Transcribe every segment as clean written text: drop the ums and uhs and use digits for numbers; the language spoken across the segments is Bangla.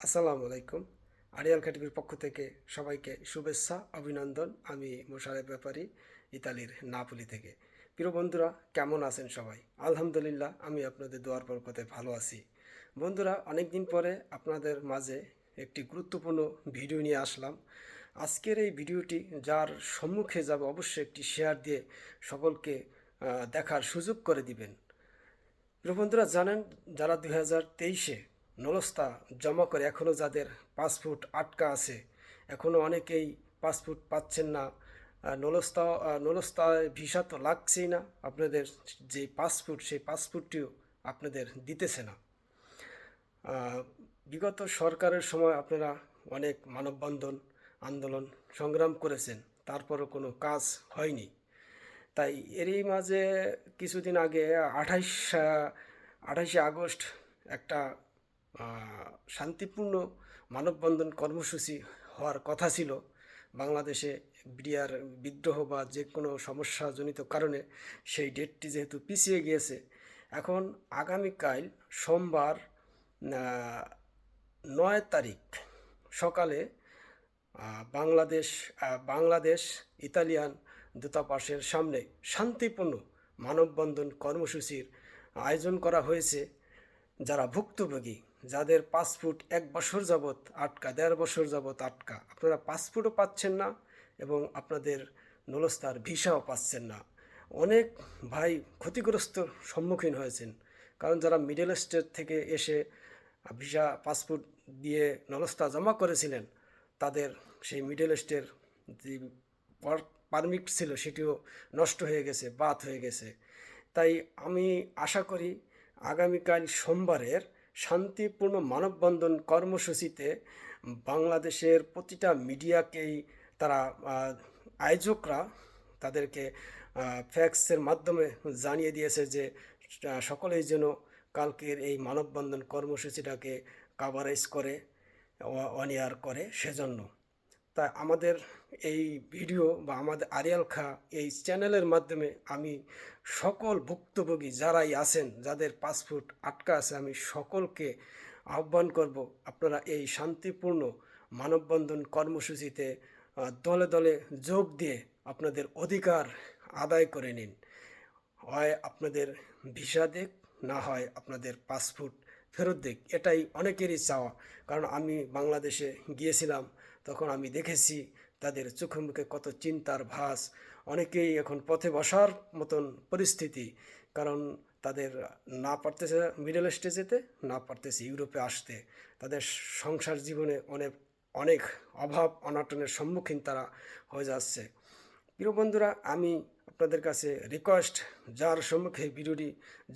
আসসালামু আলাইকুম। আরিয়াল ক্যাটিভির পক্ষ থেকে সবাইকে শুভেচ্ছা, অভিনন্দন। আমি মোশারেফ ব্যাপারী, ইতালির নাপোলি থেকে। প্রিয় বন্ধুরা, কেমন আছেন সবাই? আলহামদুলিল্লাহ, আমি আপনাদের দোয়ার বরকতে ভালো আছি। বন্ধুরা, অনেক দিন পরে আপনাদের মাঝে একটি গুরুত্বপূর্ণ ভিডিও নিয়ে আসলাম। আজকের এই ভিডিওটি যার সম্মুখে যাবে অবশ্যই একটি শেয়ার দিয়ে সকলকে দেখার সুযোগ করে দিবেন। প্রিয় বন্ধুরা, জানেন যারা 2023-এ নলস্তা জমা করে এখনও যাদের পাসপোর্ট আটকা আছে, এখনও অনেকেই পাসপোর্ট পাচ্ছেন না। নলস্তায় ভিসা তো লাগছেই না, আপনাদের যে পাসপোর্ট সেই পাসপোর্টটিও আপনাদের দিতেছে না। বিগত সরকারের সময় আপনারা অনেক মানববন্ধন আন্দোলন সংগ্রাম করেছেন, তারপরও কোনো কাজ হয়নি। তাই এরই মাঝে কিছুদিন আগে 28শে আগস্ট একটা শান্তিপূর্ণ মানববন্ধন কর্মসূচি হওয়ার কথা ছিল। বাংলাদেশে বিডিআর বিদ্রোহ বা যে কোনো সমস্যাজনিত কারণে সেই ডেটটি যেহেতু পিছিয়ে গিয়েছে, এখন আগামীকাল সোমবার 9 তারিখ সকালে বাংলাদেশ ইতালিয়ান দূতাবাসের সামনে শান্তিপূর্ণ মানববন্ধন কর্মসূচির আয়োজন করা হয়েছে। যারা ভুক্তভোগী, যাদের পাসপোর্ট 1 বছর যাবৎ আটকা, 1.5 বছর যাবৎ আটকা, আপনারা পাসপোর্টও পাচ্ছেন না এবং আপনাদের নলস্তার ভিসাও পাচ্ছেন না। অনেক ভাই ক্ষতিগ্রস্ত সম্মুখীন হয়েছেন, কারণ যারা মিডল স্টেট থেকে এসে ভিসা পাসপোর্ট দিয়ে নলস্তা জমা করেছিলেন, তাদের সেই মিডল স্টের যে পারমিট ছিল সেটিও নষ্ট হয়ে গেছে, বাদ হয়ে গেছে। তাই আমি আশা করি আগামীকাল সোমবারের শান্তিপূর্ণ মানববন্ধন কর্মসূচিতে বাংলাদেশের প্রতিটা মিডিয়াকেই তারা আয়োজকরা তাদেরকে ফ্যাক্সের মাধ্যমে জানিয়ে দিয়েছে যে সকলেই যেন কালকের এই মানববন্ধন কর্মসূচিটাকে কাভারেজ করে, অন এয়ার করে। সেজন্য তাই আমাদের এই ভিডিও বা আমাদের আরিয়াল খা এই চ্যানেলের মাধ্যমে আমি সকল ভুক্তভোগী যারাই আছেন, যাদের পাসপোর্ট আটকা আছে, আমি সকলকে আহ্বান করব, আপনারা এই শান্তিপূর্ণ মানববন্ধন কর্মসূচিতে দলে দলে যোগ দিয়ে আপনাদের অধিকার আদায় করে নিন। হয় আপনাদের ভিসা দিক, না হয় আপনাদের পাসপোর্ট ফেরত দিক। এটাই অনেকেরই চাওয়া, কারণ আমি বাংলাদেশে গিয়েছিলাম, তখন আমি দেখেছি তাদের চোখে মুখে কত চিন্তার ভাস। অনেকেই এখন পথে বসার মতন পরিস্থিতি, কারণ তাদের না পারতেছে মিডল ইস্টে যেতে, না পারতেছে ইউরোপে আসতে। তাদের সংসার জীবনে অনেক অনেক অভাব অনাটনের সম্মুখীন তারা হয়ে যাচ্ছে। প্রিয় বন্ধুরা, আমি আপনাদের কাছে রিকোয়েস্ট, যার সম্মুখে ভিডিওটি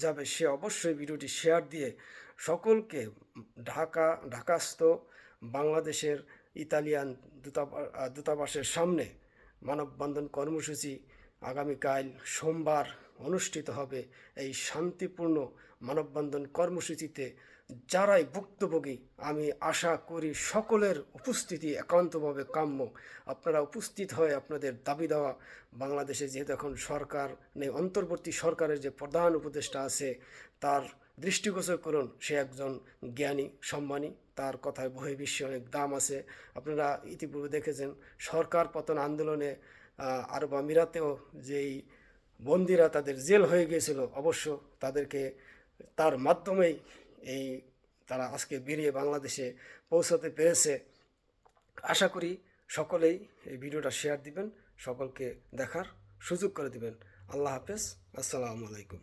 যাবে সে অবশ্যই ভিডিওটি শেয়ার দিয়ে সকলকে ঢাকাস্থ বাংলাদেশের ইতালিয়ান দূতাবাসের সামনে মানববন্ধন কর্মসূচি আগামীকাল সোমবার অনুষ্ঠিত হবে। এই শান্তিপূর্ণ মানববন্ধন কর্মসূচিতে যারাই ভুক্তভোগী, আমি আশা করি সকলের উপস্থিতি একান্তভাবে কাম্য। আপনারা উপস্থিত হয়ে আপনাদের দাবি দেওয়া, বাংলাদেশে যেহেতু এখন সরকার নেই, অন্তর্বর্তী সরকারের যে প্রধান উপদেষ্টা আছে তার দৃষ্টিগোচর করুন। সে একজন জ্ঞানী, সম্মানী, তার কথায় বহির্বিশ্বে অনেক দাম আছে। আপনারা ইতিপূর্বে দেখেছেন সরকার পতন আন্দোলনে আরব আমিরাতেও যেই বন্দিরা তাদের জেল হয়ে গিয়েছিল, অবশ্য তাদেরকে তার মাধ্যমেই এই তারা আজকে বেরিয়ে বাংলাদেশে পৌঁছাতে পেরেছে। আশা করি সকলেই এই ভিডিওটা শেয়ার দিবেন, সকলকে দেখার সুযোগ করে দিবেন। আল্লাহ হাফেজ, আসসালামু আলাইকুম।